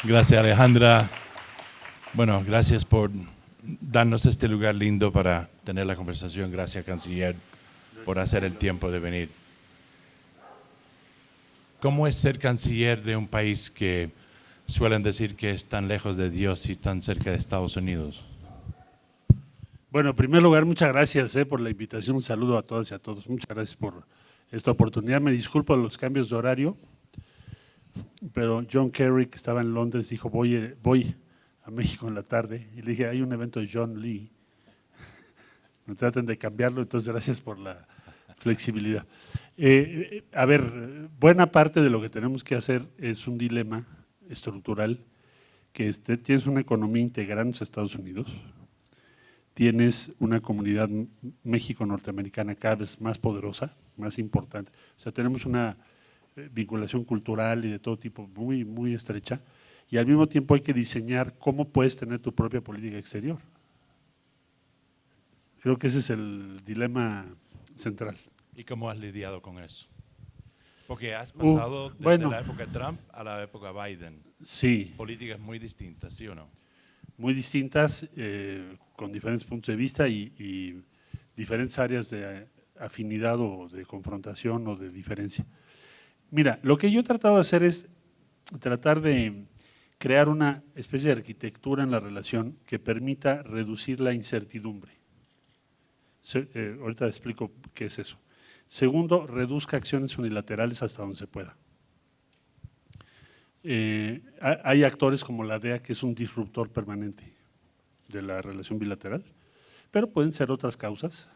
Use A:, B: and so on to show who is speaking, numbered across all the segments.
A: Gracias, Alejandra. Bueno, gracias por darnos este lugar lindo para tener la conversación. Gracias, canciller, por hacer el tiempo de venir. ¿Cómo es ser canciller de un país que suelen decir que es tan lejos de Dios y tan cerca de Estados Unidos?
B: Bueno, en primer lugar, muchas gracias por la invitación. Un saludo a todas y a todos. Muchas gracias por esta oportunidad. Me disculpo los cambios de horario, pero John Kerry, que estaba en Londres, dijo, voy a México en la tarde. Y le dije, hay un evento de John Lee. Me traten de cambiarlo, entonces gracias por la flexibilidad. A ver, buena parte de lo que tenemos que hacer es un dilema estructural, que tienes una economía integrada en los Estados Unidos, tienes una comunidad México-norteamericana cada vez más poderosa, más importante. O sea, tenemos una vinculación cultural y de todo tipo muy, muy estrecha, y al mismo tiempo hay que diseñar cómo puedes tener tu propia política exterior. Creo que ese es el dilema central.
A: ¿Y cómo has lidiado con eso? Porque has pasado desde la época de Trump a la época Biden.
B: Sí.
A: Políticas muy distintas, ¿sí o no?
B: Muy distintas, con diferentes puntos de vista y diferentes áreas de afinidad o de confrontación o de diferencia. Mira, lo que yo he tratado de hacer es tratar de crear una especie de arquitectura en la relación que permita reducir la incertidumbre. Ahorita explico qué es eso. Segundo, reduzca acciones unilaterales hasta donde se pueda. Hay actores como la DEA, que es un disruptor permanente de la relación bilateral, pero pueden ser otras causas.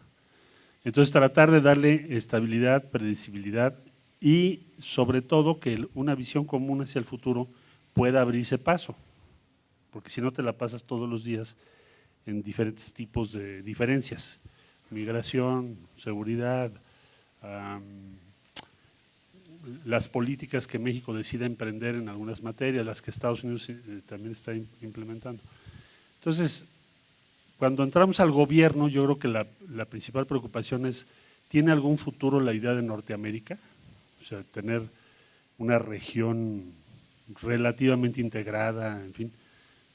B: Entonces, tratar de darle estabilidad, predecibilidad y, sobre todo, que una visión común hacia el futuro pueda abrirse paso, porque si no te la pasas todos los días en diferentes tipos de diferencias. Migración, seguridad, las políticas que México decida emprender en algunas materias, las que Estados Unidos también está implementando. Entonces, cuando entramos al gobierno, yo creo que la principal preocupación es, ¿tiene algún futuro la idea de Norteamérica? O sea, tener una región relativamente integrada, en fin,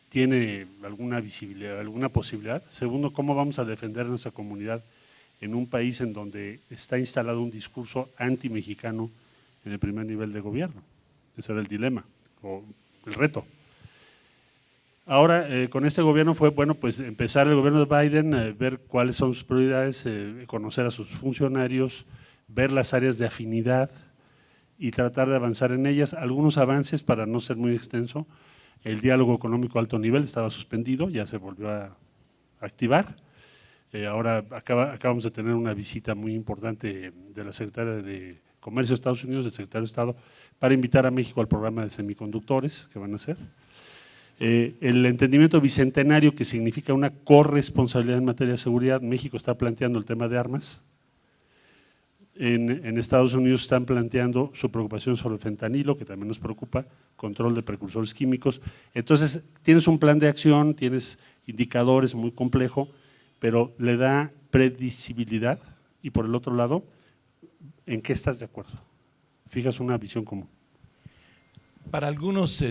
B: ¿tiene alguna visibilidad, alguna posibilidad? Segundo, ¿cómo vamos a defender nuestra comunidad en un país en donde está instalado un discurso anti-mexicano en el primer nivel de gobierno? Ese era el dilema o el reto. Ahora, con este gobierno fue, bueno, pues empezar el gobierno de Biden, ver cuáles son sus prioridades, conocer a sus funcionarios, ver las áreas de afinidad y tratar de avanzar en ellas. Algunos avances, para no ser muy extenso, el diálogo económico a alto nivel estaba suspendido, ya se volvió a activar. Ahora acabamos de tener una visita muy importante de la secretaria de Comercio de Estados Unidos, del secretario de Estado, para invitar a México al programa de semiconductores que van a hacer. El entendimiento bicentenario, que significa una corresponsabilidad en materia de seguridad. México está planteando el tema de armas. En Estados Unidos están planteando su preocupación sobre el fentanilo, que también nos preocupa, control de precursores químicos. Entonces, tienes un plan de acción, tienes indicadores muy complejo, pero le da predecibilidad y, por el otro lado, ¿en qué estás de acuerdo? Fijas una visión común.
A: Para algunos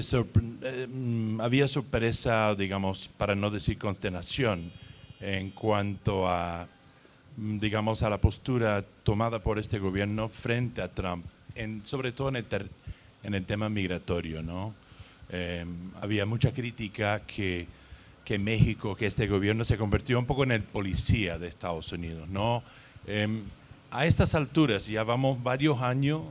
A: había sorpresa, digamos, para no decir consternación, en cuanto a, digamos, a la postura tomada por este gobierno frente a Trump, sobre todo en el tema migratorio, ¿no? Había mucha crítica que México, que este gobierno se convirtió un poco en el policía de Estados Unidos, ¿no? A estas alturas, ya vamos varios años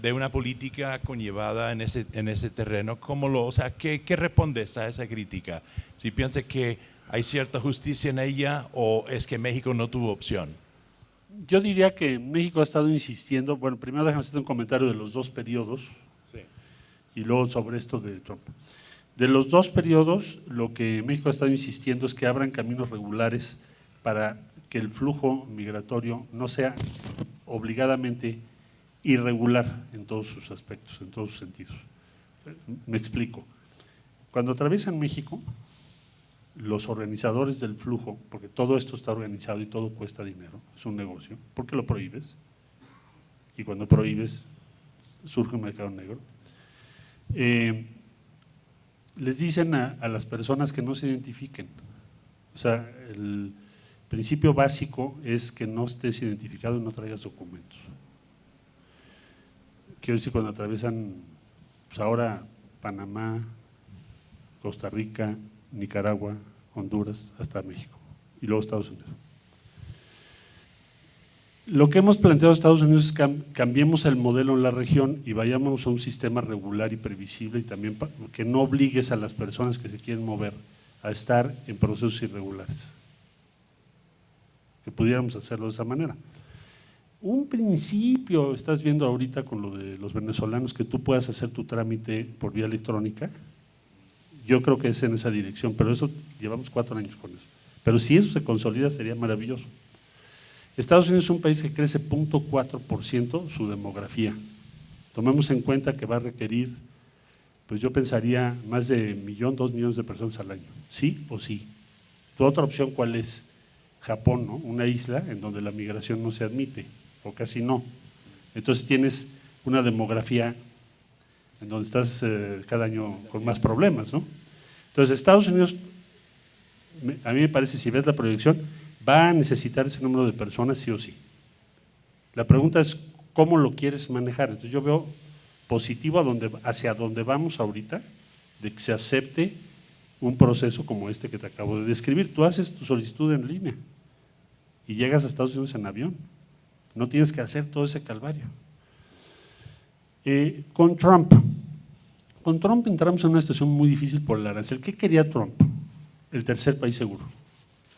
A: de una política conllevada en ese terreno, o sea, ¿qué respondes a esa crítica? Si piensas que hay cierta justicia en ella o es que México no tuvo opción.
B: Yo diría que México ha estado insistiendo, bueno, primero déjame hacer un comentario de los dos periodos, sí, y luego sobre esto de Trump. De los dos periodos, lo que México ha estado insistiendo es que abran caminos regulares para que el flujo migratorio no sea obligadamente irregular en todos sus aspectos, en todos sus sentidos. Me explico. Cuando atraviesan México, los organizadores del flujo, porque todo esto está organizado y todo cuesta dinero, es un negocio, ¿por qué lo prohíbes? Y cuando prohíbes, surge un mercado negro. Les dicen a las personas que no se identifiquen. O sea, el principio básico es que no estés identificado y no traigas documentos. Quiero decir, cuando atraviesan, pues ahora Panamá, Costa Rica, Nicaragua, Honduras, hasta México y luego Estados Unidos. Lo que hemos planteado en Estados Unidos es que cambiemos el modelo en la región y vayamos a un sistema regular y previsible y también que no obligues a las personas que se quieren mover a estar en procesos irregulares. Que pudiéramos hacerlo de esa manera. Un principio, estás viendo ahorita con lo de los venezolanos, que tú puedas hacer tu trámite por vía electrónica, yo creo que es en esa dirección, pero eso llevamos 4 años con eso. Pero si eso se consolida sería maravilloso. Estados Unidos es un país que crece 0.4% su demografía. Tomemos en cuenta que va a requerir, pues yo pensaría, más de 1, 2 millones de personas al año. ¿Sí o sí? ¿Tu otra opción cuál es? Japón, ¿no? Una isla en donde la migración no se admite, o casi no. Entonces tienes una demografía en donde estás cada año con más problemas, ¿no? Entonces Estados Unidos, a mí me parece, si ves la proyección, va a necesitar ese número de personas sí o sí. La pregunta es, ¿cómo lo quieres manejar? Entonces yo veo positivo hacia donde vamos ahorita, de que se acepte un proceso como este que te acabo de describir. Tú haces tu solicitud en línea y llegas a Estados Unidos en avión. No tienes que hacer todo ese calvario. Con Trump entramos en una situación muy difícil por el arancel. ¿Qué quería Trump? El tercer país seguro.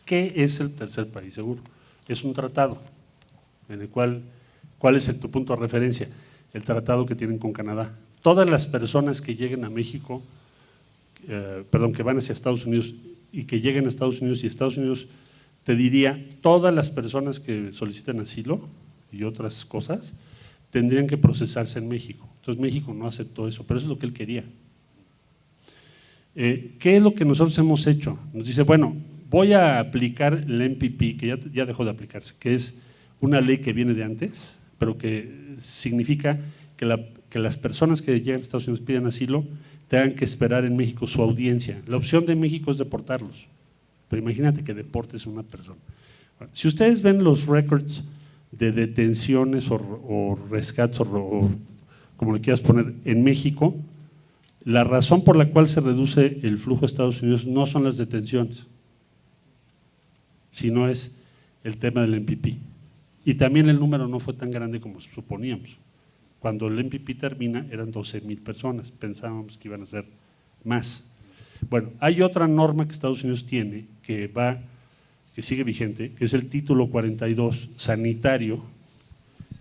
B: ¿Qué es el tercer país seguro? Es un tratado en el cual, ¿cuál es tu punto de referencia? El tratado que tienen con Canadá. Todas las personas que lleguen a México, que van hacia Estados Unidos y que lleguen a Estados Unidos, y Estados Unidos te diría, todas las personas que soliciten asilo y otras cosas tendrían que procesarse en México. Entonces México no aceptó eso, pero eso es lo que él quería. ¿Qué es lo que nosotros hemos hecho? Nos dice, bueno, voy a aplicar el MPP, que ya dejó de aplicarse, que es una ley que viene de antes, pero que significa que las personas que llegan a Estados Unidos piden asilo tengan que esperar en México su audiencia. La opción de México es deportarlos, pero imagínate que deportes a una persona. Bueno, si ustedes ven los records de detenciones o rescates o como le quieras poner en México, la razón por la cual se reduce el flujo a Estados Unidos no son las detenciones, sino es el tema del MPP. Y también el número no fue tan grande como suponíamos. Cuando el MPP termina eran 12,000 personas, pensábamos que iban a ser más. Bueno, hay otra norma que Estados Unidos tiene que sigue vigente, que es el título 42 sanitario,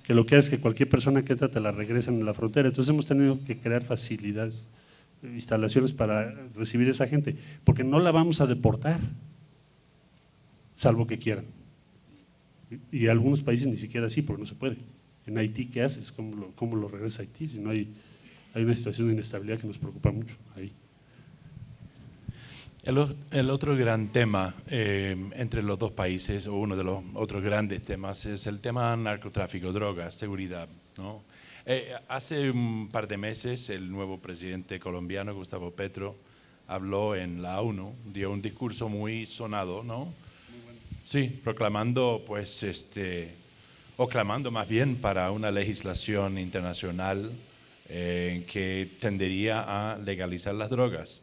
B: que lo que hace es que cualquier persona que entra te la regresan en la frontera. Entonces hemos tenido que crear facilidades, instalaciones para recibir a esa gente, porque no la vamos a deportar, salvo que quieran. Y algunos países ni siquiera así, porque no se puede. En Haití, ¿qué haces? ¿Cómo lo regresas a Haití? Si no hay una situación de inestabilidad que nos preocupa mucho ahí.
A: El otro gran tema entre los dos países, o uno de los otros grandes temas, es el tema narcotráfico, drogas, seguridad, ¿no? Hace un par de meses el nuevo presidente colombiano, Gustavo Petro, habló en la ONU, dio un discurso muy sonado, ¿no? Muy bueno. Sí, proclamando, pues, o clamando más bien para una legislación internacional que tendería a legalizar las drogas.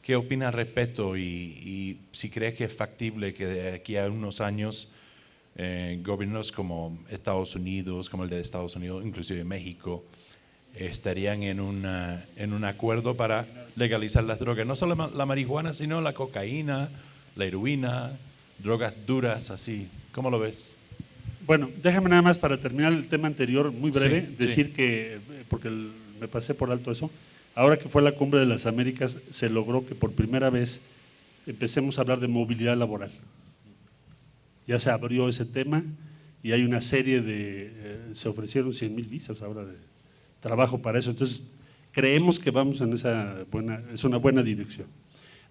A: ¿Qué opinas al respecto y si crees que es factible que de aquí a unos años gobiernos como Estados Unidos, como el de Estados Unidos, inclusive México, estarían en un acuerdo para legalizar las drogas? No solo la marihuana, sino la cocaína, la heroína, drogas duras, así. ¿Cómo lo ves?
B: Bueno, déjame nada más para terminar el tema anterior, muy breve,
A: Sí,
B: decir
A: sí.
B: que, porque me pasé por alto eso, ahora que fue la Cumbre de las Américas, se logró que por primera vez empecemos a hablar de movilidad laboral. Ya se abrió ese tema y hay una serie se ofrecieron 100,000 visas ahora de trabajo para eso. Entonces, creemos que vamos en es una buena dirección.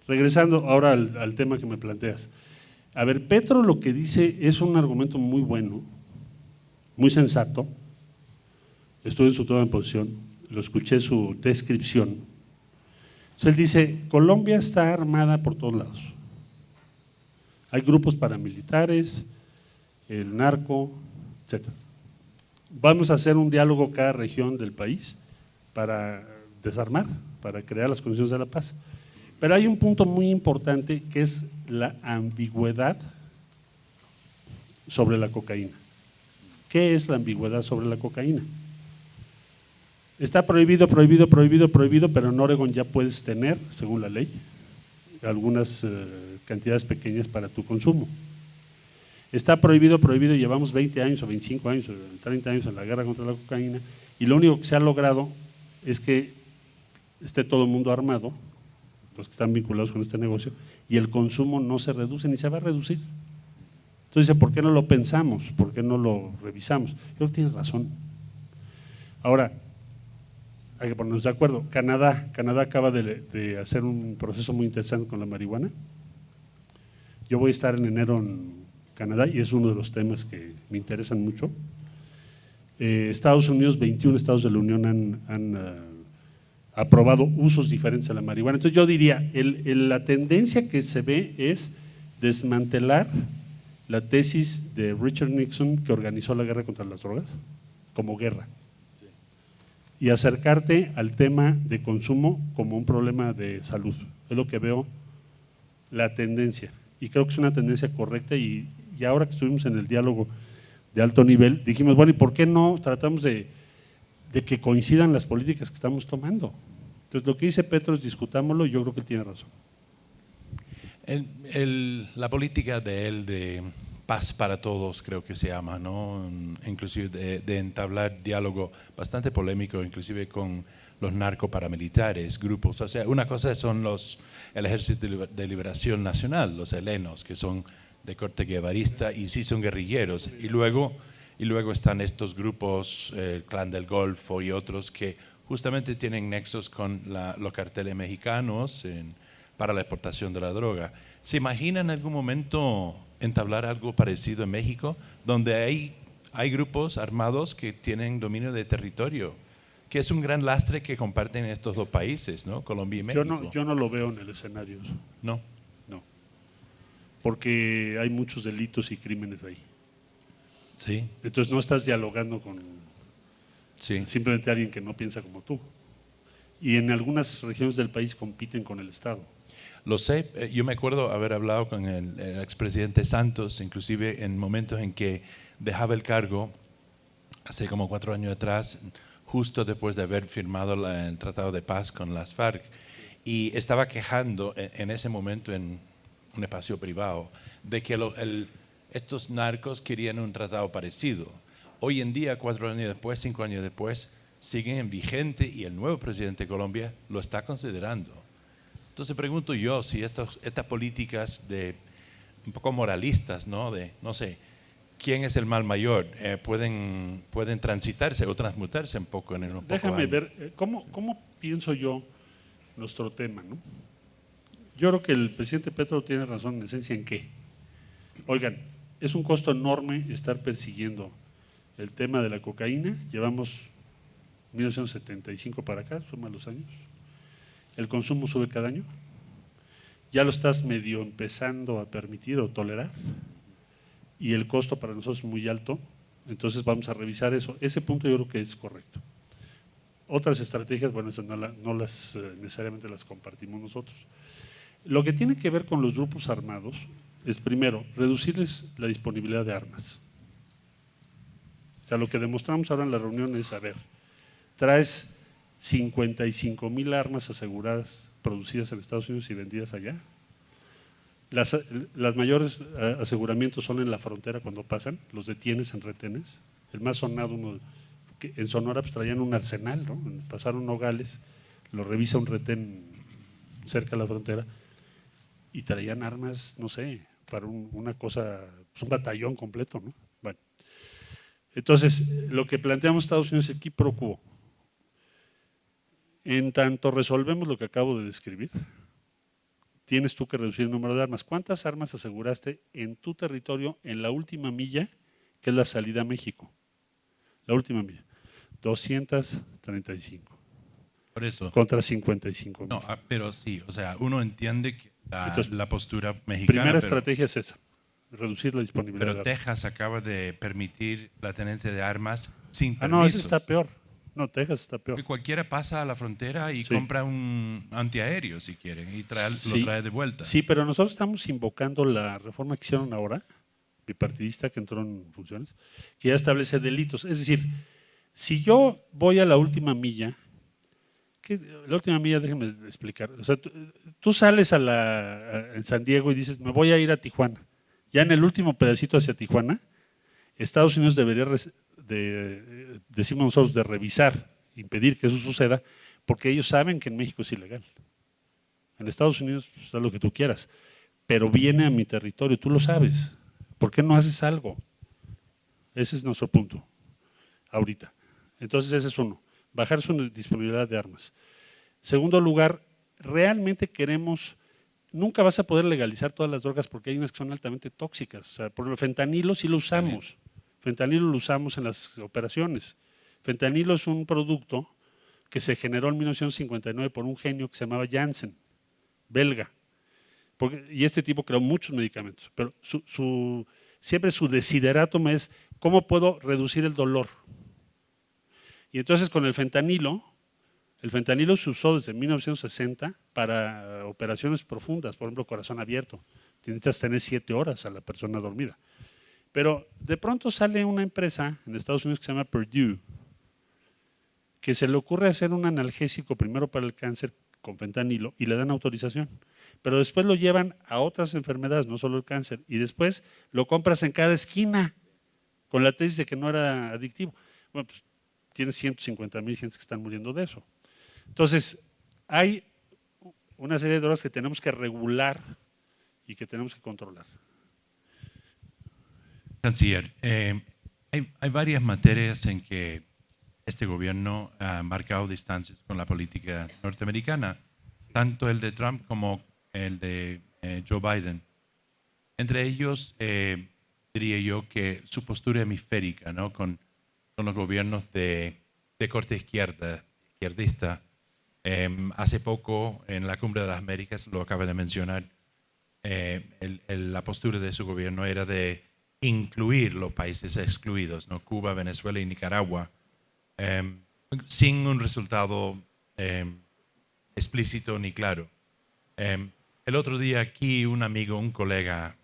B: Regresando ahora al tema que me planteas. A ver, Petro lo que dice es un argumento muy bueno, muy sensato. Estoy en su toma de posición. lo escuché su descripción. Entonces él dice, Colombia está armada por todos lados. Hay grupos paramilitares, el narco, etc. Vamos a hacer un diálogo cada región del país para desarmar, para crear las condiciones de la paz. Pero hay un punto muy importante que es la ambigüedad sobre la cocaína. ¿Qué es la ambigüedad sobre la cocaína? Está prohibido, pero en Oregon ya puedes tener, según la ley, algunas cantidades pequeñas para tu consumo. Está prohibido, llevamos 20 años o 25 años o 30 años en la guerra contra la cocaína y lo único que se ha logrado es que esté todo el mundo armado, los que están vinculados con este negocio, y el consumo no se reduce ni se va a reducir. Entonces, ¿por qué no lo pensamos? ¿Por qué no lo revisamos? Yo creo que tienes razón. Ahora, hay que ponernos de acuerdo. Canadá acaba de hacer un proceso muy interesante con la marihuana. Yo voy a estar en enero en Canadá y es uno de los temas que me interesan mucho. Estados Unidos, 21 estados de la Unión han aprobado usos diferentes a la marihuana. Entonces yo diría, la tendencia que se ve es desmantelar la tesis de Richard Nixon que organizó la guerra contra las drogas como guerra y acercarte al tema de consumo como un problema de salud. Es lo que veo la tendencia y creo que es una tendencia correcta y ahora que estuvimos en el diálogo de alto nivel dijimos, bueno, ¿y por qué no tratamos de que coincidan las políticas que estamos tomando? Entonces lo que dice Petros, discutámoslo y yo creo que él tiene razón.
A: La política de él de paz para todos creo que se llama, ¿no? Inclusive de entablar diálogo bastante polémico, inclusive con los narcoparamilitares, grupos. O sea, una cosa son el Ejército de Liberación Nacional, los helenos, que son de corte guevarista y sí son guerrilleros. Y luego están estos grupos, el Clan del Golfo y otros que justamente tienen nexos con los carteles mexicanos para la exportación de la droga. ¿Se imagina en algún momento entablar algo parecido en México, donde hay grupos armados que tienen dominio de territorio, que es un gran lastre que comparten estos dos países, ¿no? Colombia y México?
B: Yo no lo veo en el escenario.
A: No.
B: No, porque hay muchos delitos y crímenes ahí.
A: Sí.
B: Entonces no estás dialogando con simplemente alguien que no piensa como tú. Y en algunas regiones del país compiten con el Estado.
A: Lo sé, yo me acuerdo haber hablado con el expresidente Santos, inclusive en momentos en que dejaba el cargo, hace como 4 años atrás, justo después de haber firmado el Tratado de Paz con las FARC, y estaba quejando en ese momento en un espacio privado de que estos narcos querían un tratado parecido. Hoy en día, 4 años después, 5 años después, siguen en vigente y el nuevo presidente de Colombia lo está considerando. Entonces pregunto yo si estas políticas un poco moralistas, ¿no? De, no sé, ¿quién es el mal mayor? Pueden transitarse o transmutarse un poco en el poco
B: Déjame
A: año.
B: ver, ¿cómo pienso yo nuestro tema, ¿no? Yo creo que el presidente Petro tiene razón en esencia en qué. Oigan, es un costo enorme estar persiguiendo el tema de la cocaína. Llevamos 1975 para acá, suma los años. El consumo sube cada año. Ya lo estás medio empezando a permitir o tolerar. Y el costo para nosotros es muy alto. Entonces vamos a revisar eso. Ese punto yo creo que es correcto. Otras estrategias, bueno, esas no las necesariamente las compartimos nosotros. Lo que tiene que ver con los grupos armados es, primero, reducirles la disponibilidad de armas. O sea, lo que demostramos ahora en la reunión es, a ver, traes 55,000 armas aseguradas, producidas en Estados Unidos y vendidas allá. Las mayores aseguramientos son en la frontera cuando pasan, los detienes en retenes. El más sonado, que en Sonora pues traían un arsenal, ¿no? Pasaron Nogales, lo revisa un retén cerca de la frontera y traían armas, no sé, para una cosa, pues un batallón completo, ¿no? Bueno, entonces lo que planteamos Estados Unidos es quid pro quo. En tanto resolvemos lo que acabo de describir, tienes tú que reducir el número de armas. ¿Cuántas armas aseguraste en tu territorio en la última milla, que es la salida a México? La última milla, 235.
A: Por eso.
B: contra 55.000.
A: No, pero sí, o sea, uno entiende que
B: Entonces,
A: la postura mexicana.
B: Primera estrategia es esa, reducir la disponibilidad
A: Pero
B: de armas.
A: Texas acaba de permitir la tenencia de armas sin
B: No, ese
A: permisos.
B: está peor. No, Texas está peor.
A: Que cualquiera pasa a la frontera y
B: Sí.
A: compra un antiaéreo si quieren y
B: Sí.
A: lo trae de vuelta.
B: Sí, pero nosotros estamos invocando la reforma que hicieron ahora, bipartidista, que entró en funciones, que ya establece delitos. Es decir, si yo voy a la última milla, déjenme explicar. O sea, tú sales en San Diego y dices, me voy a ir a Tijuana. Ya en el último pedacito hacia Tijuana, Estados Unidos debería, decimos nosotros, de revisar, impedir que eso suceda, porque ellos saben que en México es ilegal. En Estados Unidos, pues, haz lo que tú quieras, pero viene a mi territorio, tú lo sabes. ¿Por qué no haces algo? Ese es nuestro punto, ahorita. Entonces ese es uno, bajar su disponibilidad de armas. Segundo lugar, realmente queremos, nunca vas a poder legalizar todas las drogas porque hay unas que son altamente tóxicas. O sea, por el fentanilo sí lo usamos. Fentanilo lo usamos en las operaciones. Fentanilo es un producto que se generó en 1959 por un genio que se llamaba Janssen, belga. Y este tipo creó muchos medicamentos, pero siempre su desideratum es cómo puedo reducir el dolor. Y entonces con el fentanilo se usó desde 1960 para operaciones profundas, por ejemplo, corazón abierto. Necesitas tener 7 horas a la persona dormida. Pero de pronto sale una empresa en Estados Unidos que se llama Purdue, que se le ocurre hacer un analgésico primero para el cáncer con fentanilo y le dan autorización. Pero después lo llevan a otras enfermedades, no solo el cáncer, y después lo compras en cada esquina con la tesis de que no era adictivo. Bueno, pues tienes 150,000 gentes que están muriendo de eso. Entonces, hay una serie de drogas que tenemos que regular y que tenemos que controlar.
A: Canciller, hay varias materias en que este gobierno ha marcado distancias con la política norteamericana, tanto el de Trump como el de Joe Biden. Entre ellos, diría yo que su postura hemisférica, ¿no? con los gobiernos de corte izquierdista. Hace poco, en la Cumbre de las Américas, lo acaba de mencionar, la postura de su gobierno era de incluir los países excluidos, ¿no? Cuba, Venezuela y Nicaragua, sin un resultado explícito ni claro. El otro día aquí un amigo, un colega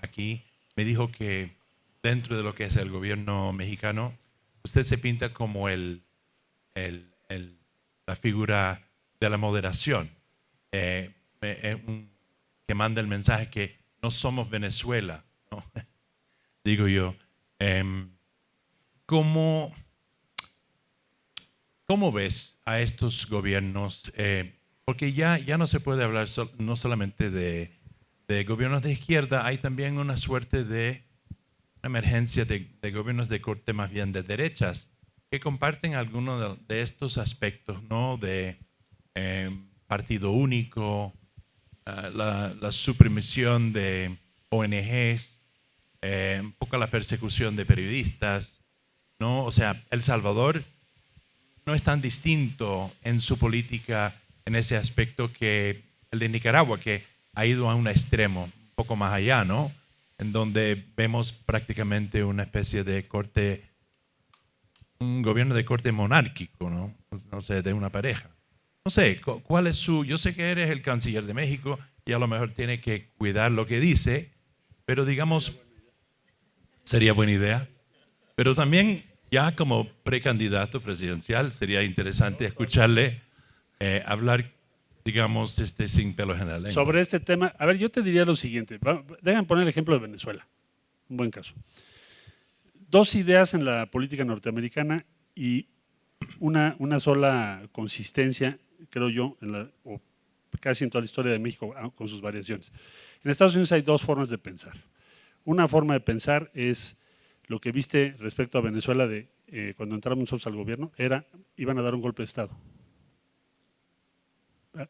A: aquí, me dijo que dentro de lo que es el gobierno mexicano, usted se pinta como la figura de la moderación, que manda el mensaje que no somos Venezuela, ¿no? Digo yo. ¿Cómo ves a estos gobiernos? Porque ya no se puede hablar no solamente de gobiernos de izquierda, hay también una suerte de emergencia de gobiernos de corte más bien de derechas, que comparten algunos de estos aspectos, ¿no? De partido único, la supresión de ONGs, un poco la persecución de periodistas, ¿no? O sea, El Salvador no es tan distinto en su política en ese aspecto que el de Nicaragua, que ha ido a un extremo, un poco más allá, ¿no? En donde vemos prácticamente una especie de corte, un gobierno de corte monárquico, ¿no? No sé, de una pareja. No sé, ¿cuál es yo sé que eres el canciller de México y a lo mejor tiene que cuidar lo que dice, pero digamos, sería buena idea. Pero también, ya como precandidato presidencial, sería interesante escucharle hablar, digamos, sin pelos en la lengua.
B: Sobre este tema, a ver, yo te diría lo siguiente. Déjame poner el ejemplo de Venezuela, un buen caso. 2 ideas en la política norteamericana y una sola consistencia, creo yo, o casi en toda la historia de México, con sus variaciones. En Estados Unidos hay 2 formas de pensar. Una forma de pensar es lo que viste respecto a Venezuela de cuando entramos nosotros al gobierno, iban a dar un golpe de Estado.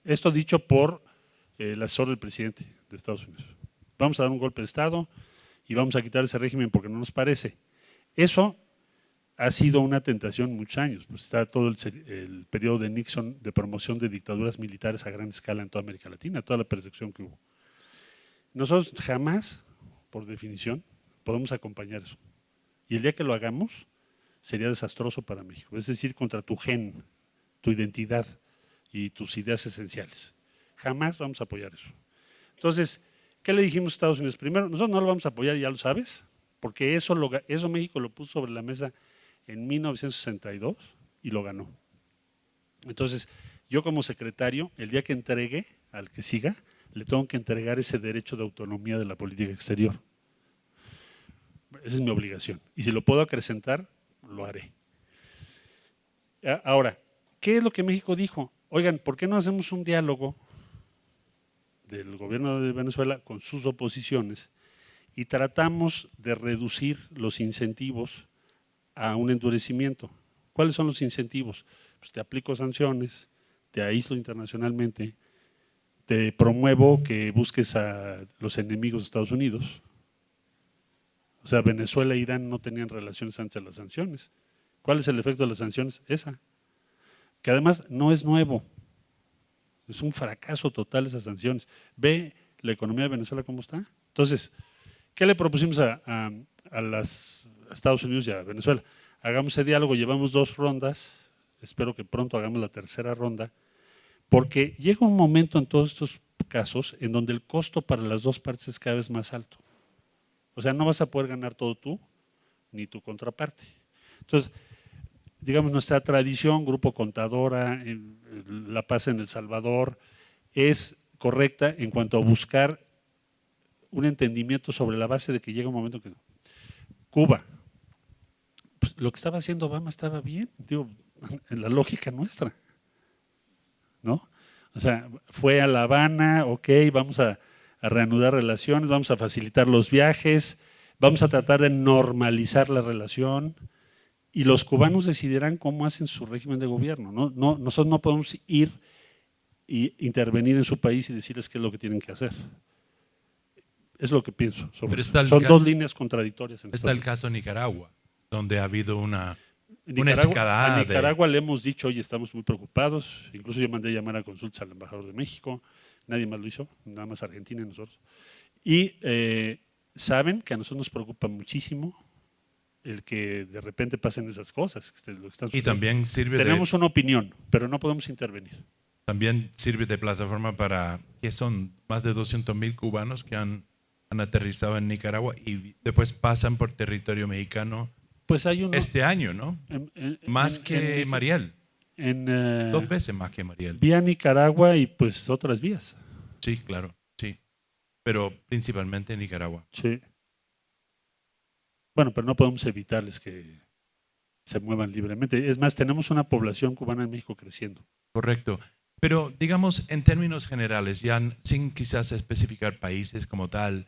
B: Esto dicho por el asesor del presidente de Estados Unidos. Vamos a dar un golpe de Estado y vamos a quitar ese régimen porque no nos parece. Eso ha sido una tentación muchos años. Pues está todo el periodo de Nixon de promoción de dictaduras militares a gran escala en toda América Latina, toda la persecución que hubo. Nosotros jamás, por definición, podemos acompañar eso. Y el día que lo hagamos, sería desastroso para México. Es decir, contra tu gen, tu identidad y tus ideas esenciales. Jamás vamos a apoyar eso. Entonces, ¿qué le dijimos a Estados Unidos? Primero, nosotros no lo vamos a apoyar, ya lo sabes, porque eso México lo puso sobre la mesa en 1962 y lo ganó. Entonces, yo como secretario, el día que entregue al que siga, le tengo que entregar ese derecho de autonomía de la política exterior. Esa es mi obligación. Y si lo puedo acrecentar, lo haré. Ahora, ¿qué es lo que México dijo? Oigan, ¿por qué no hacemos un diálogo del gobierno de Venezuela con sus oposiciones y tratamos de reducir los incentivos a un endurecimiento? ¿Cuáles son los incentivos? Pues te aplico sanciones, te aíslo internacionalmente, te promuevo que busques a los enemigos de Estados Unidos. O sea, Venezuela e Irán no tenían relaciones antes de las sanciones. ¿Cuál es el efecto de las sanciones? Esa. Que además no es nuevo. Es un fracaso total esas sanciones. Ve la economía de Venezuela cómo está. Entonces, ¿qué le propusimos a Estados Unidos y a Venezuela? Hagamos ese diálogo, llevamos 2 rondas, espero que pronto hagamos la tercera ronda, porque llega un momento en todos estos casos en donde el costo para las 2 partes es cada vez más alto. O sea, no vas a poder ganar todo tú, ni tu contraparte. Entonces, digamos, nuestra tradición, Grupo Contadora, La Paz en El Salvador, es correcta en cuanto a buscar un entendimiento sobre la base de que llega un momento que Cuba, pues, lo que estaba haciendo Obama estaba bien, digo, en la lógica nuestra, ¿no? O sea, fue a La Habana, ok, vamos a reanudar relaciones, vamos a facilitar los viajes, vamos a tratar de normalizar la relación y los cubanos decidirán cómo hacen su régimen de gobierno. Nosotros no podemos ir e intervenir en su país y decirles qué es lo que tienen que hacer. Es lo que pienso. Son 2 líneas contradictorias.
A: Está el caso de Nicaragua, donde ha habido una
B: escalada. A Nicaragua le hemos dicho, oye, estamos muy preocupados, incluso yo mandé llamar a consultas al embajador de México, nadie más lo hizo, nada más Argentina y nosotros. Y saben que a nosotros nos preocupa muchísimo el que de repente pasen esas cosas.
A: Y también sirve
B: Tenemos una opinión, pero no podemos intervenir.
A: También sirve de plataforma para que son más de 200,000 cubanos que han aterrizado en Nicaragua y después pasan por territorio mexicano
B: pues hay
A: este año, ¿no? Más que Mariel. 2 veces más que Mariel.
B: Vía Nicaragua y pues otras vías.
A: Sí, claro, sí. Pero principalmente en Nicaragua.
B: Sí. Bueno, pero no podemos evitarles que se muevan libremente. Es más, tenemos una población cubana en México creciendo.
A: Correcto. Pero digamos, en términos generales, ya sin quizás especificar países como tal,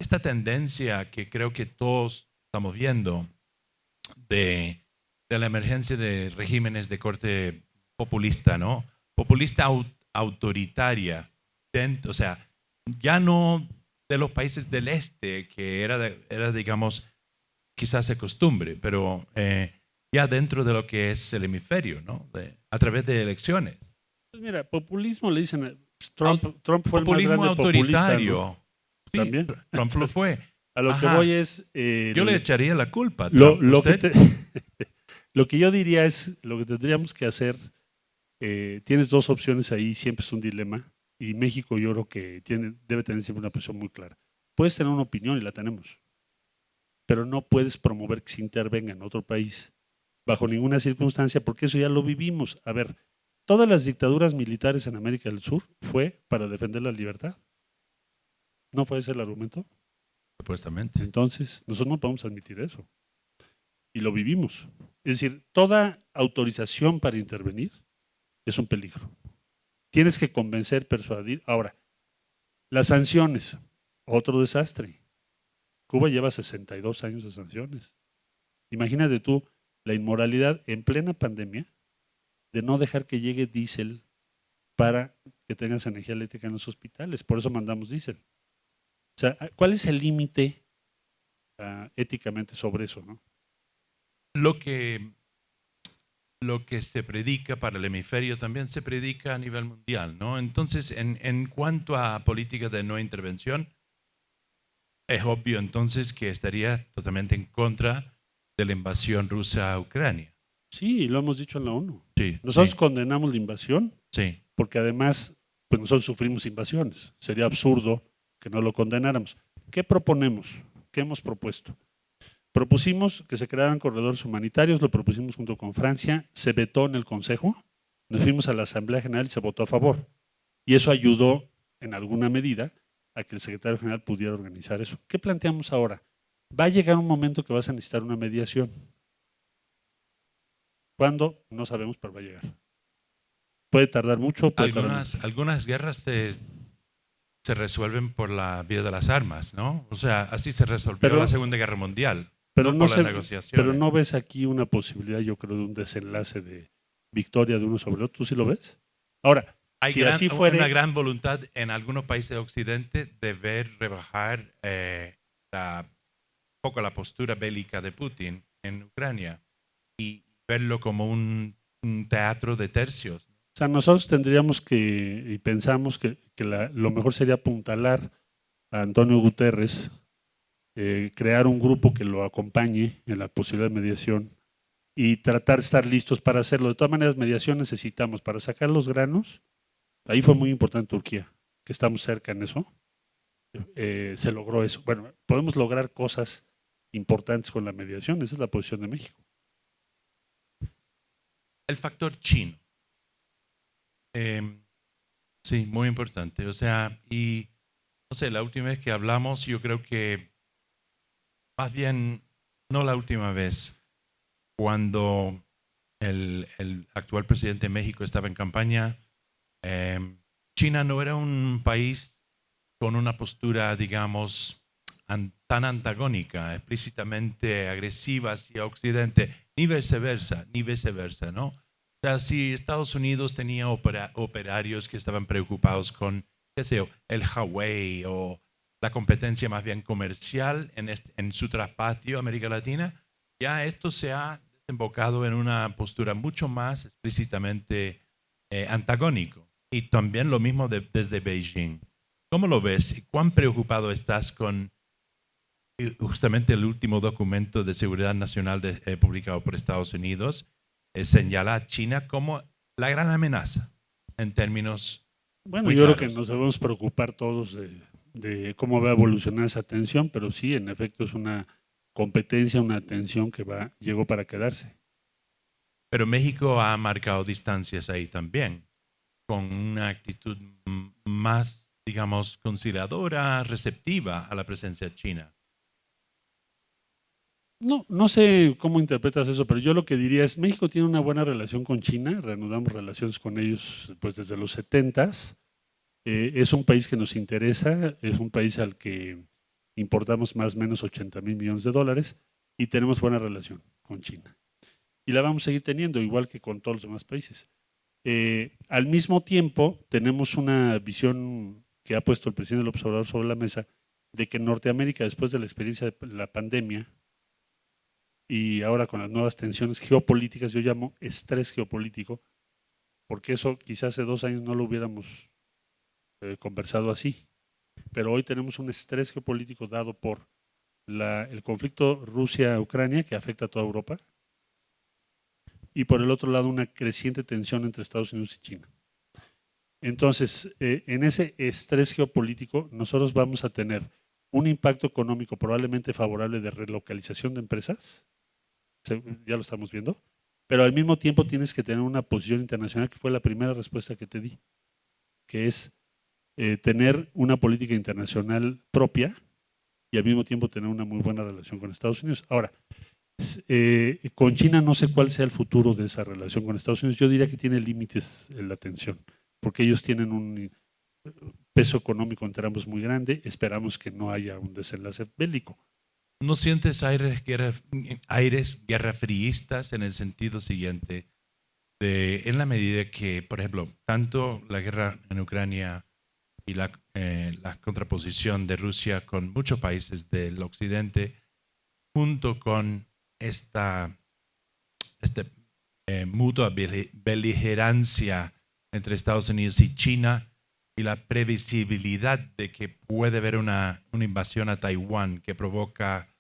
A: esta tendencia que creo que todos estamos viendo de la emergencia de regímenes de corte populista, ¿no? Populista autoritaria, o sea, ya no de los países del este, que era digamos, quizás de costumbre, pero ya dentro de lo que es el hemisferio, ¿no? A través de elecciones.
B: Pues mira, populismo le dicen, Trump fue
A: populismo
B: el más grande
A: autoritario.
B: populista, ¿no?
A: Sí,
B: También.
A: Trump lo fue.
B: A lo que voy es…
A: yo le echaría la culpa a
B: Trump.
A: ¿Usted?
B: Lo que yo diría es, lo que tendríamos que hacer, tienes 2 opciones ahí, siempre es un dilema, y México yo creo que debe tener siempre una posición muy clara. Puedes tener una opinión y la tenemos, pero no puedes promover que se intervenga en otro país bajo ninguna circunstancia, porque eso ya lo vivimos. A ver, todas las dictaduras militares en América del Sur fue para defender la libertad. ¿No fue ese el argumento?
A: Supuestamente.
B: Entonces, nosotros no podemos admitir eso. Y lo vivimos. Es decir, toda autorización para intervenir es un peligro. Tienes que convencer, persuadir. Ahora, las sanciones, otro desastre. Cuba lleva 62 años de sanciones. Imagínate tú la inmoralidad en plena pandemia de no dejar que llegue diésel para que tengas energía eléctrica en los hospitales. Por eso mandamos diésel. O sea, ¿cuál es el límite éticamente sobre eso, no?
A: lo que, lo que se predica para el hemisferio también se predica a nivel mundial, ¿no? Entonces, en cuanto a política de no intervención, es obvio entonces que estaría totalmente en contra de la invasión rusa a Ucrania.
B: Sí, lo hemos dicho en la ONU.
A: Sí,
B: Nosotros
A: sí,
B: condenamos la invasión
A: sí.
B: porque además pues nosotros sufrimos invasiones. Sería absurdo que no lo condenáramos. ¿Qué proponemos? ¿Qué hemos propuesto? Propusimos que se crearan corredores humanitarios, lo propusimos junto con Francia, se vetó en el Consejo, nos fuimos a la Asamblea General y se votó a favor. Y eso ayudó en alguna medida a que el secretario general pudiera organizar eso. ¿Qué planteamos ahora? Va a llegar un momento que vas a necesitar una mediación. ¿Cuándo? No sabemos, pero va a llegar. Puede tardar mucho, puede tardar menos.
A: Algunas guerras se resuelven por la vía de las armas, ¿no? O sea, así se resolvió la Segunda Guerra Mundial,
B: pero
A: no
B: no
A: por las
B: se,
A: negociaciones.
B: pero no ves aquí una posibilidad, yo creo, de un desenlace de victoria de uno sobre otro. ¿Tú sí lo ves? Ahora,
A: Hay
B: si así fuere,
A: una gran voluntad en algunos países de Occidente de ver rebajar un poco la postura bélica de Putin en Ucrania y verlo como un teatro de tercios.
B: o sea, nosotros tendríamos que, y pensamos que lo mejor sería apuntalar a Antonio Guterres, crear un grupo que lo acompañe en la posibilidad de mediación y tratar de estar listos para hacerlo. De todas maneras, mediación necesitamos para sacar los granos. Ahí fue muy importante Turquía, que estamos cerca en eso. Se logró eso. Bueno, podemos lograr cosas importantes con la mediación. Esa es la posición de México.
A: El factor chino. Sí, muy importante. O sea, y no sé, la última vez que hablamos, yo creo que más bien, no la última vez, cuando el actual presidente de México estaba en campaña, China no era un país con una postura, digamos, tan antagónica, explícitamente agresiva hacia Occidente, ni viceversa, ¿no? O sea, si Estados Unidos tenía operarios que estaban preocupados con, qué sé yo, el Huawei o la competencia más bien comercial en su traspatio América Latina, ya esto se ha desembocado en una postura mucho más explícitamente antagónico. Y también lo mismo desde Beijing. ¿Cómo lo ves? ¿Cuán preocupado estás con justamente el último documento de seguridad nacional publicado por Estados Unidos? Señala a China como la gran amenaza en términos
B: Bueno,
A: muy
B: yo creo que
A: claros.
B: nos debemos preocupar todos de cómo va a evolucionar esa tensión, pero sí, en efecto, es una competencia, una tensión que llegó para quedarse.
A: Pero México ha marcado distancias ahí también, con una actitud más, digamos, conciliadora, receptiva a la presencia china.
B: No, no sé cómo interpretas eso, pero yo lo que diría es, México tiene una buena relación con China, reanudamos relaciones con ellos pues desde los 70s. Es un país que nos interesa, es un país al que importamos más o menos 80,000 millones de dólares y tenemos buena relación con China. Y la vamos a seguir teniendo, igual que con todos los demás países. Al mismo tiempo, tenemos una visión que ha puesto el presidente López Obrador sobre la mesa de que Norteamérica, después de la experiencia de la pandemia y ahora con las nuevas tensiones geopolíticas, yo llamo estrés geopolítico, porque eso quizás hace 2 años no lo hubiéramos conversado así. Pero hoy tenemos un estrés geopolítico dado por el conflicto Rusia-Ucrania que afecta a toda Europa y por el otro lado una creciente tensión entre Estados Unidos y China. Entonces, en ese estrés geopolítico nosotros vamos a tener un impacto económico probablemente favorable de relocalización de empresas, ya lo estamos viendo, pero al mismo tiempo tienes que tener una posición internacional que fue la primera respuesta que te di, que es tener una política internacional propia y al mismo tiempo tener una muy buena relación con Estados Unidos. Ahora, con China no sé cuál sea el futuro de esa relación con Estados Unidos. Yo diría que tiene límites en la tensión, porque ellos tienen un peso económico entre ambos muy grande. Esperamos que no haya un desenlace bélico.
A: ¿No sientes aires guerrafriistas en el sentido siguiente? En la medida que, por ejemplo, tanto la guerra en Ucrania y la contraposición de Rusia con muchos países del occidente, junto con esta mutua beligerancia entre Estados Unidos y China y la previsibilidad de que puede haber una invasión a Taiwán que provoca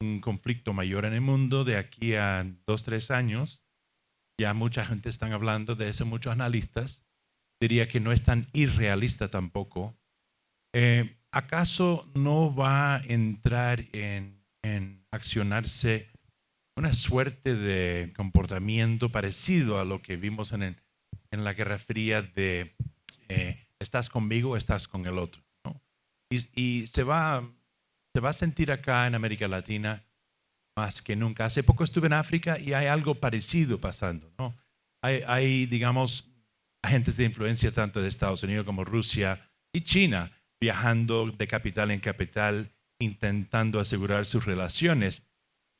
A: un conflicto mayor en el mundo de aquí a 2-3 años. Ya mucha gente está hablando de eso, muchos analistas. Diría que no es tan irrealista tampoco. ¿Acaso no va a entrar en accionarse una suerte de comportamiento parecido a lo que vimos en la Guerra Fría de estás conmigo, estás con el otro, ¿no? Y se va a sentir acá en América Latina más que nunca. Hace poco estuve en África y hay algo parecido pasando, ¿no? Hay, digamos, agentes de influencia tanto de Estados Unidos como Rusia y China viajando de capital en capital, intentando asegurar sus relaciones,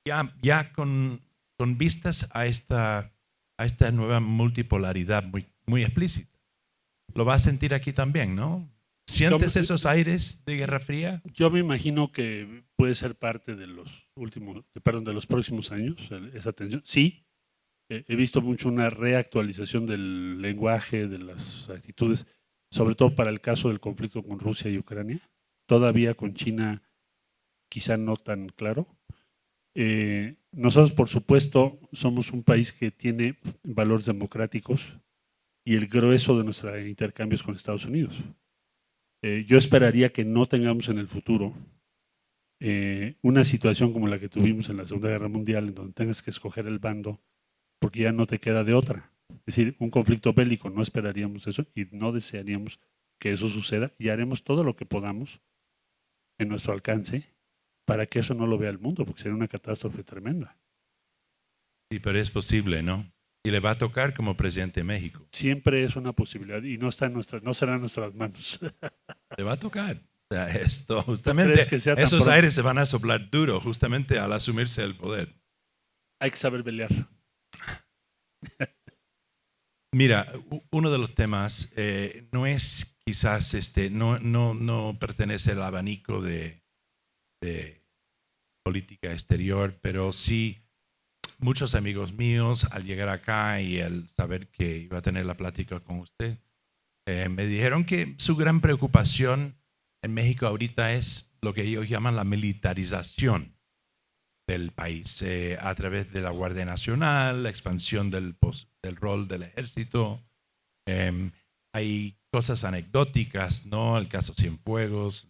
A: ya con vistas a esta nueva multipolaridad muy explícita. Lo vas a sentir aquí también, ¿no? ¿Sientes esos aires de Guerra Fría?
B: Yo me imagino que puede ser parte de los próximos años, esa tensión. Sí, he visto mucho una reactualización del lenguaje, de las actitudes, sobre todo para el caso del conflicto con Rusia y Ucrania. Todavía con China quizá no tan claro. Nosotros, por supuesto, somos un país que tiene valores democráticos y el grueso de nuestros intercambios con Estados Unidos. Yo esperaría que no tengamos en el futuro una situación como la que tuvimos en la Segunda Guerra Mundial, en donde tengas que escoger el bando porque ya no te queda de otra. Es decir, un conflicto bélico, no esperaríamos eso y no desearíamos que eso suceda y haremos todo lo que podamos en nuestro alcance para que eso no lo vea el mundo, porque sería una catástrofe tremenda.
A: Sí, pero es posible, ¿no? Y le va a tocar como presidente de México.
B: Siempre es una posibilidad y no será en nuestras manos.
A: Le va a tocar. O sea, esto, justamente, esos aires se van a soplar duro justamente al asumirse el poder.
B: Hay que saber pelear.
A: Mira, uno de los temas no es quizás, no pertenece al abanico de política exterior, pero sí muchos amigos míos al llegar acá y al saber que iba a tener la plática con usted, me dijeron que su gran preocupación en México ahorita es lo que ellos llaman la militarización del país a través de la Guardia Nacional, la expansión del rol del ejército. Hay cosas anecdóticas, ¿no? El caso Cienfuegos,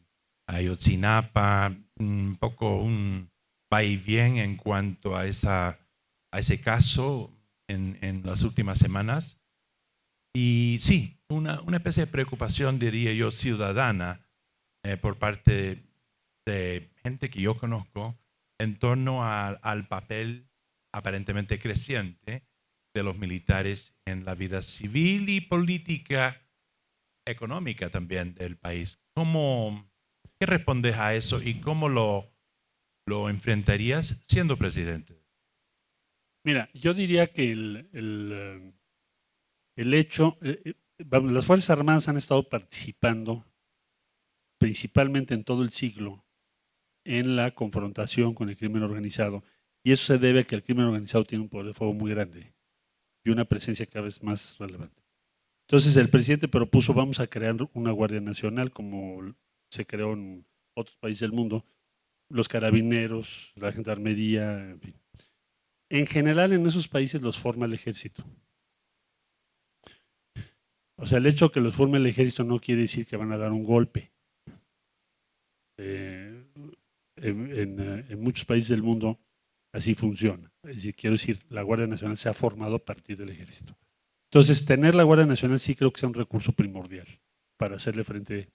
A: Ayotzinapa, un poco un va y viene en cuanto a ese caso en las últimas semanas. Y sí, una especie de preocupación, diría yo, ciudadana por parte de gente que yo conozco en torno al papel aparentemente creciente de los militares en la vida civil y política económica también del país. ¿Qué respondes a eso y cómo lo enfrentarías siendo presidente?
B: Mira, yo diría que el hecho, las Fuerzas Armadas han estado participando principalmente en todo el siglo en la confrontación con el crimen organizado y eso se debe a que el crimen organizado tiene un poder de fuego muy grande y una presencia cada vez más relevante. Entonces el presidente propuso vamos a crear una Guardia Nacional como se creó en otros países del mundo, los carabineros, la gendarmería, en fin. En general en esos países los forma el ejército. O sea, el hecho de que los forme el ejército no quiere decir que van a dar un golpe. En muchos países del mundo así funciona. Es decir, quiero decir, la Guardia Nacional se ha formado a partir del ejército. Entonces, tener la Guardia Nacional sí creo que sea un recurso primordial para hacerle frente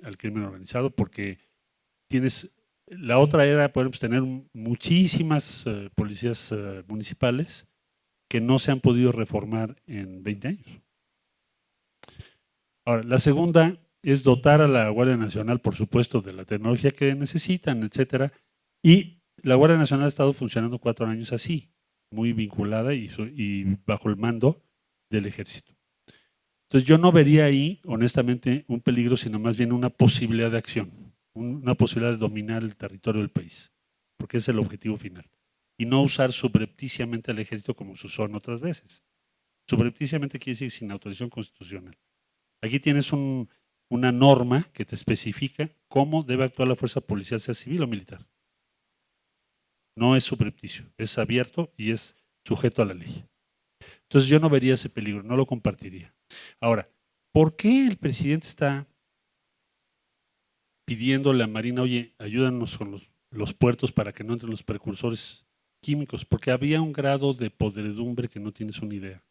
B: al crimen organizado, porque la otra era, podemos tener muchísimas policías municipales que no se han podido reformar en 20 años. Ahora, la segunda es dotar a la Guardia Nacional, por supuesto, de la tecnología que necesitan, etcétera. Y la Guardia Nacional ha estado funcionando 4 años así, muy vinculada y bajo el mando del ejército. Entonces yo no vería ahí, honestamente, un peligro, sino más bien una posibilidad de acción, una posibilidad de dominar el territorio del país, porque es el objetivo final. y no usar subrepticiamente al ejército como se usó en otras veces. Subrepticiamente quiere decir sin autorización constitucional. Aquí tienes una norma que te especifica cómo debe actuar la fuerza policial, sea civil o militar. No es subrepticio, es abierto y es sujeto a la ley. Entonces yo no vería ese peligro, no lo compartiría. Ahora, ¿por qué el presidente está pidiéndole a Marina, oye, ayúdanos con los puertos para que no entren los precursores químicos? Porque había un grado de podredumbre que no tienes una idea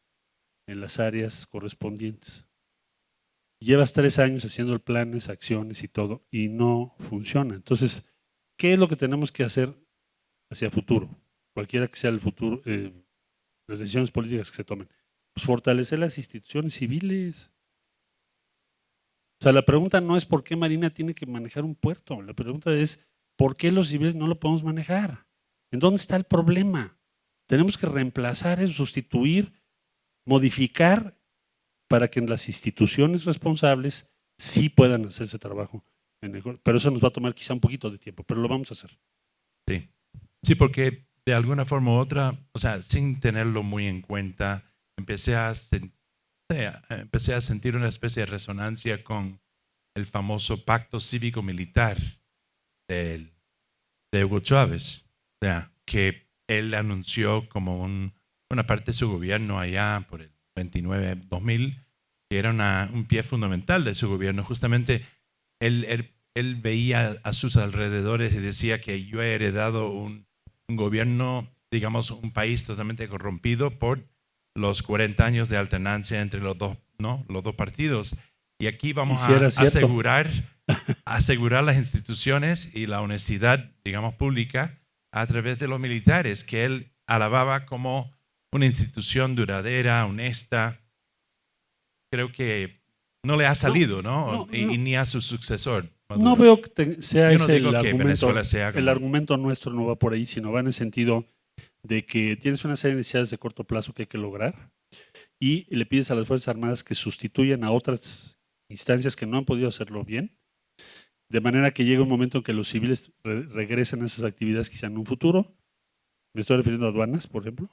B: en las áreas correspondientes. Llevas 3 años haciendo planes, acciones y todo, y no funciona. Entonces, ¿qué es lo que tenemos que hacer hacia futuro? Cualquiera que sea el futuro, las decisiones políticas que se tomen. Pues fortalecer las instituciones civiles. O sea, la pregunta no es por qué Marina tiene que manejar un puerto. La pregunta es, ¿por qué los civiles no lo podemos manejar? ¿En dónde está el problema? Tenemos que reemplazar eso, sustituir, modificar para que las instituciones responsables sí puedan hacer ese trabajo. Pero eso nos va a tomar quizá un poquito de tiempo, pero lo vamos a hacer.
A: Sí, sí, porque de alguna forma u otra, o sea, sin tenerlo muy en cuenta, empecé a sentir una especie de resonancia con el famoso pacto cívico-militar de Hugo Chávez, o sea, que él anunció como una parte de su gobierno allá por el 29-2000, que era un pie fundamental de su gobierno. Justamente él veía a sus alrededores y decía que yo he heredado un gobierno, digamos, un país totalmente corrompido por los 40 años de alternancia entre los dos, ¿no? Los dos partidos. Y aquí vamos a asegurar las instituciones y la honestidad, digamos, pública a través de los militares, que él alababa como una institución duradera, honesta. Creo que no le ha salido, ¿no? Y ni a su sucesor.
B: No veo que sea ese
A: el argumento.
B: El argumento nuestro no va por ahí, sino va en el sentido de que tienes una serie de necesidades de corto plazo que hay que lograr y le pides a las Fuerzas Armadas que sustituyan a otras instancias que no han podido hacerlo bien, de manera que llegue un momento en que los civiles regresen a esas actividades quizá en un futuro. Me estoy refiriendo a aduanas, por ejemplo.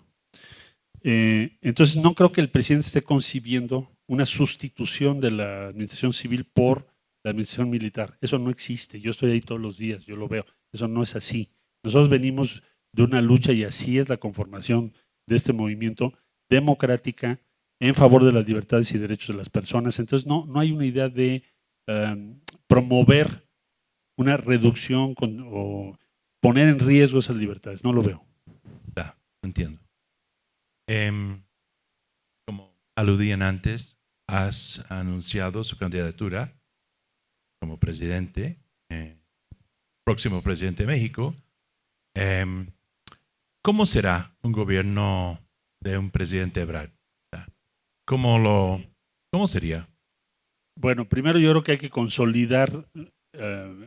B: Entonces no creo que el presidente esté concibiendo una sustitución de la administración civil por la administración militar. Eso no existe. Yo estoy ahí todos los días, yo lo veo. Eso no es así. Nosotros venimos de una lucha y así es la conformación de este movimiento democrática en favor de las libertades y derechos de las personas. Entonces no hay una idea de promover una reducción o poner en riesgo esas libertades. No lo veo.
A: Ya, entiendo. Como aludían antes, has anunciado su candidatura como presidente, próximo presidente de México. ¿Cómo será un gobierno de un presidente Ebrard? ¿Cómo sería?
B: Bueno, primero yo creo que hay que consolidar,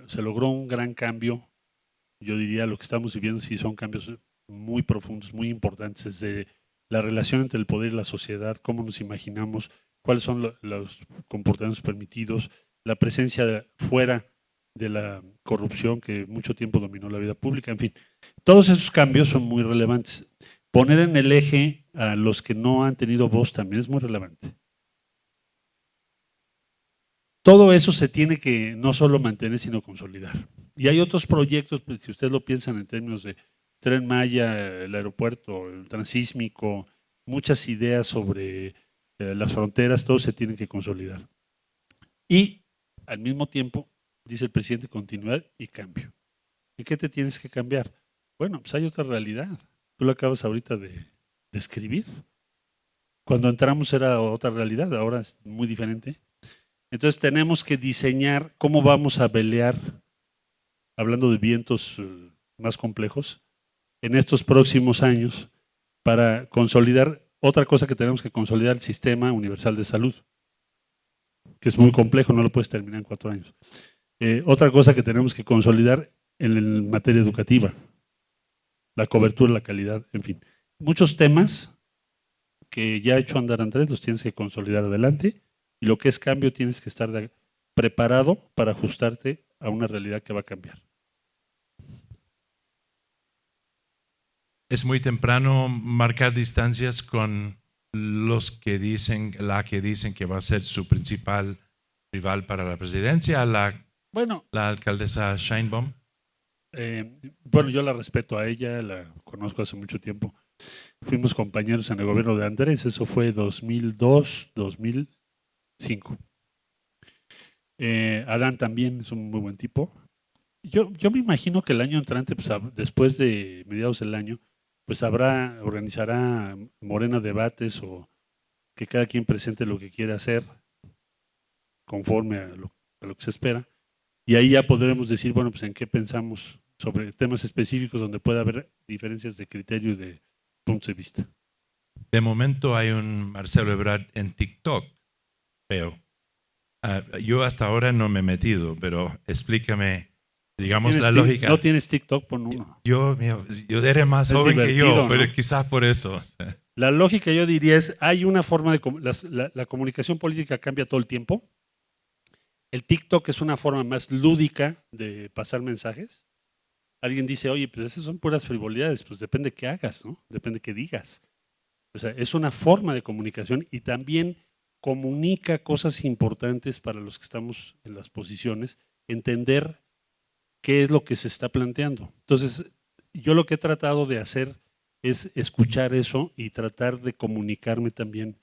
B: se logró un gran cambio, yo diría lo que estamos viviendo sí son cambios muy profundos, muy importantes, desde la relación entre el poder y la sociedad, cómo nos imaginamos, cuáles son los comportamientos permitidos, la presencia fuera de la corrupción que mucho tiempo dominó la vida pública, en fin, todos esos cambios son muy relevantes. Poner en el eje a los que no han tenido voz también es muy relevante. Todo eso se tiene que no solo mantener, sino consolidar. Y hay otros proyectos, pues, si ustedes lo piensan en términos de Tren Maya, el aeropuerto, el transísmico, muchas ideas sobre las fronteras, todo se tiene que consolidar. Y al mismo tiempo, dice el presidente, continuidad y cambio. ¿En qué te tienes que cambiar? Bueno, pues hay otra realidad. Tú lo acabas ahorita de describir. Cuando entramos era otra realidad, ahora es muy diferente. Entonces tenemos que diseñar cómo vamos a velear, hablando de vientos más complejos, en estos próximos años para consolidar otra cosa que tenemos que consolidar, el sistema universal de salud, que es muy complejo, no lo puedes terminar en 4 años. Otra cosa que tenemos que consolidar en materia educativa, la cobertura, la calidad, en fin. Muchos temas que ya ha hecho andar Andrés los tienes que consolidar adelante y lo que es cambio tienes que estar preparado para ajustarte a una realidad que va a cambiar.
A: es muy temprano marcar distancias con los que dicen, que va a ser su principal rival para la presidencia,
B: Bueno,
A: la alcaldesa Sheinbaum.
B: bueno, yo la respeto a ella, la conozco hace mucho tiempo. Fuimos compañeros en el gobierno de Andrés, eso fue 2002, 2005. Adán también es un muy buen tipo. Yo me imagino que el año entrante, pues, después de mediados del año, pues organizará Morena debates o que cada quien presente lo que quiera hacer conforme a lo que se espera. Y ahí ya podremos decir, bueno, pues en qué pensamos sobre temas específicos donde pueda haber diferencias de criterio y de puntos de vista.
A: De momento hay un Marcelo Ebrard en TikTok, veo. Yo hasta ahora no me he metido, pero explícame, digamos, la lógica.
B: No tienes TikTok, pon uno.
A: Yo eres más joven que yo, pero
B: ¿no?
A: quizás por eso.
B: La lógica yo diría es, hay una forma de... La comunicación política cambia todo el tiempo. El TikTok es una forma más lúdica de pasar mensajes. Alguien dice, oye, pues esas son puras frivolidades, pues depende qué hagas, ¿no? Depende qué digas. O sea, es una forma de comunicación y también comunica cosas importantes para los que estamos en las posiciones, entender qué es lo que se está planteando. Entonces, yo lo que he tratado de hacer es escuchar eso y tratar de comunicarme también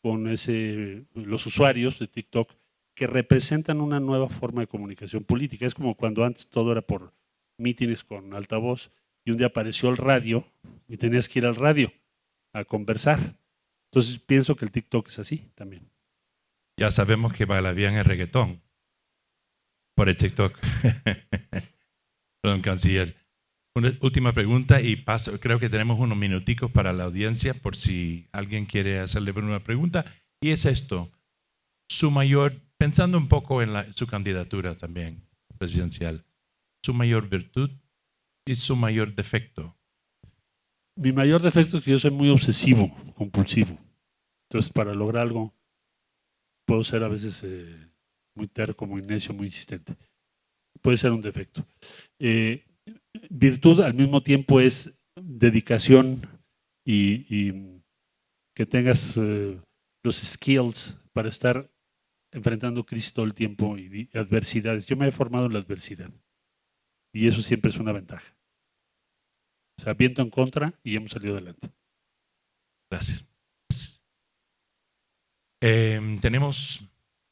B: con los usuarios de TikTok que representan una nueva forma de comunicación política. Es como cuando antes todo era por mítines con altavoz y un día apareció el radio y tenías que ir al radio a conversar. Entonces pienso que el TikTok es así también.
A: Ya sabemos que baila bien el reggaetón por el TikTok. Perdón, canciller. Una última pregunta y paso. Creo que tenemos unos minuticos para la audiencia por si alguien quiere hacerle una pregunta. Y es esto, pensando un poco en su candidatura también presidencial, su mayor virtud y su mayor defecto.
B: Mi mayor defecto es que yo soy muy obsesivo, compulsivo. Entonces, para lograr algo, puedo ser a veces muy terco, muy necio, muy insistente. Puede ser un defecto. Virtud al mismo tiempo es dedicación y que tengas los skills para estar enfrentando crisis todo el tiempo y adversidades. Yo me he formado en la adversidad y eso siempre es una ventaja. O sea, viento en contra y hemos salido adelante.
A: Gracias. Tenemos,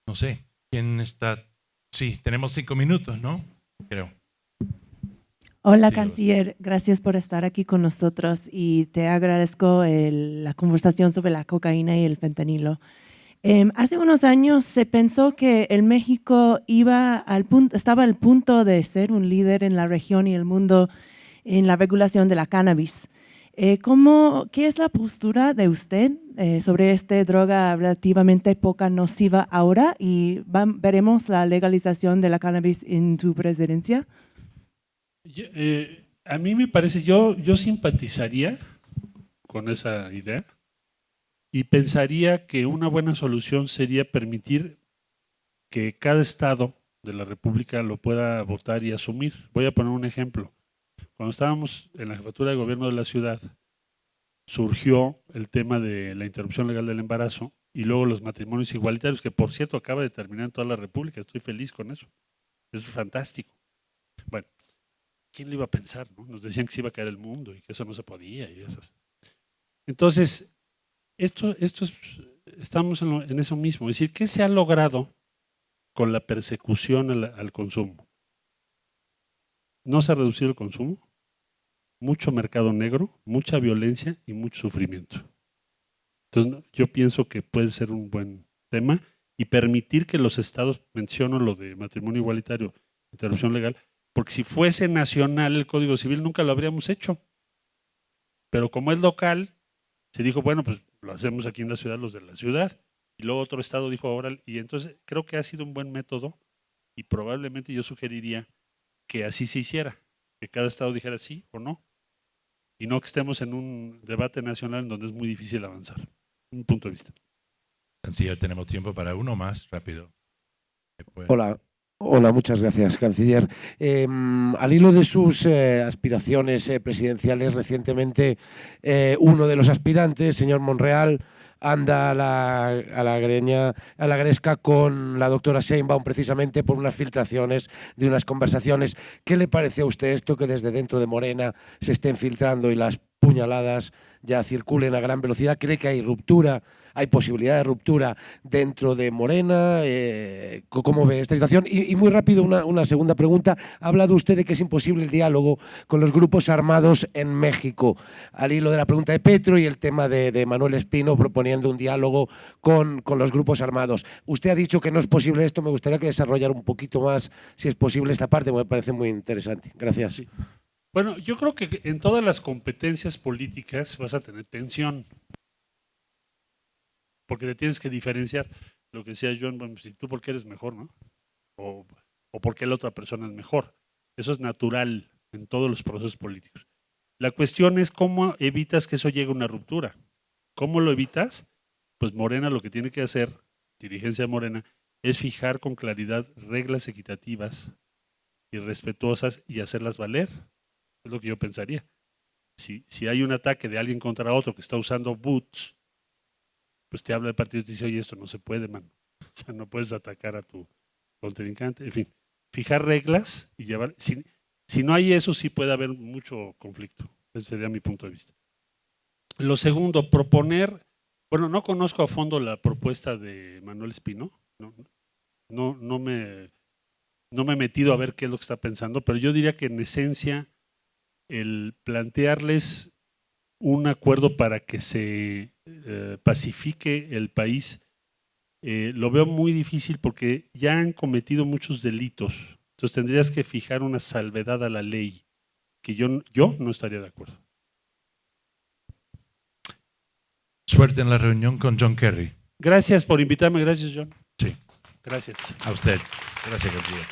A: no sé, ¿quién está? Sí, tenemos 5 minutos, ¿no? Creo.
C: Hola,
A: Sí,
C: canciller. Gracias por estar aquí con nosotros y te agradezco la conversación sobre la cocaína y el fentanilo. Hace unos años se pensó que el México estaba al punto de ser un líder en la región y el mundo en la regulación de la cannabis. ¿Qué es la postura de usted sobre esta droga relativamente poca nociva ahora? ¿Y veremos la legalización de la cannabis en tu presidencia?
B: A mí me parece, yo simpatizaría con esa idea y pensaría que una buena solución sería permitir que cada estado de la República lo pueda votar y asumir. Voy a poner un ejemplo. Cuando estábamos en la jefatura de gobierno de la ciudad, surgió el tema de la interrupción legal del embarazo y luego los matrimonios igualitarios, que por cierto acaba de terminar en toda la República. Estoy feliz con eso. Es fantástico. Bueno, ¿quién lo iba a pensar? ¿No? Nos decían que se iba a caer el mundo y que eso no se podía y eso. Entonces, estamos en eso mismo. Es decir, ¿qué se ha logrado con la persecución al consumo? No se ha reducido el consumo, mucho mercado negro, mucha violencia y mucho sufrimiento. Entonces, yo pienso que puede ser un buen tema y permitir que los estados, menciono lo de matrimonio igualitario, interrupción legal, porque si fuese nacional el Código Civil nunca lo habríamos hecho. Pero como es local, se dijo, bueno, pues lo hacemos aquí en la ciudad, los de la ciudad. Y luego otro estado dijo, ahora, y entonces creo que ha sido un buen método y probablemente yo sugeriría que así se hiciera, que cada estado dijera sí o no, y no que estemos en un debate nacional en donde es muy difícil avanzar. Un punto de vista.
A: Canciller, tenemos tiempo para uno más, rápido.
D: Hola, Hola, muchas gracias, canciller. Al hilo de sus aspiraciones presidenciales, recientemente uno de los aspirantes, señor Monreal, anda a la gresca con la doctora Sheinbaum precisamente por unas filtraciones de unas conversaciones. ¿Qué le parece a usted esto que desde dentro de Morena se estén filtrando y las puñaladas ya circulen a gran velocidad? ¿Cree que hay ruptura? ¿Hay posibilidad de ruptura dentro de Morena? ¿Cómo ve esta situación? Y muy rápido, una segunda pregunta. Ha hablado usted de que es imposible el diálogo con los grupos armados en México, al hilo de la pregunta de Petro y el tema de Manuel Espino proponiendo un diálogo con los grupos armados. Usted ha dicho que no es posible esto. Me gustaría que desarrollara un poquito más, si es posible, esta parte. Me parece muy interesante. Gracias.
B: Sí. Bueno, yo creo que en todas las competencias políticas vas a tener tensión, porque te tienes que diferenciar. Lo que decía John, bueno, si tú porque eres mejor, ¿no? O porque la otra persona es mejor. Eso es natural en todos los procesos políticos. La cuestión es cómo evitas que eso llegue a una ruptura. ¿Cómo lo evitas? Pues Morena lo que tiene que hacer, dirigencia Morena, es fijar con claridad reglas equitativas y respetuosas y hacerlas valer. Es lo que yo pensaría. Si hay un ataque de alguien contra otro que está usando boots, pues te habla el partido y te dice, oye, esto no se puede, mano. O sea, no puedes atacar a tu contrincante. En fin, fijar reglas y llevar. Si no hay eso, sí puede haber mucho conflicto. Ese sería mi punto de vista. Lo segundo, proponer. Bueno, no conozco a fondo la propuesta de Manuel Espino. No me he metido a ver qué es lo que está pensando, pero yo diría que en esencia el plantearles un acuerdo para que se pacifique el país, lo veo muy difícil porque ya han cometido muchos delitos. Entonces tendrías que fijar una salvedad a la ley, que yo no estaría de acuerdo.
A: Suerte en la reunión con John Kerry.
B: Gracias por invitarme, gracias John.
A: Sí.
B: Gracias.
A: A usted. Gracias, canciller.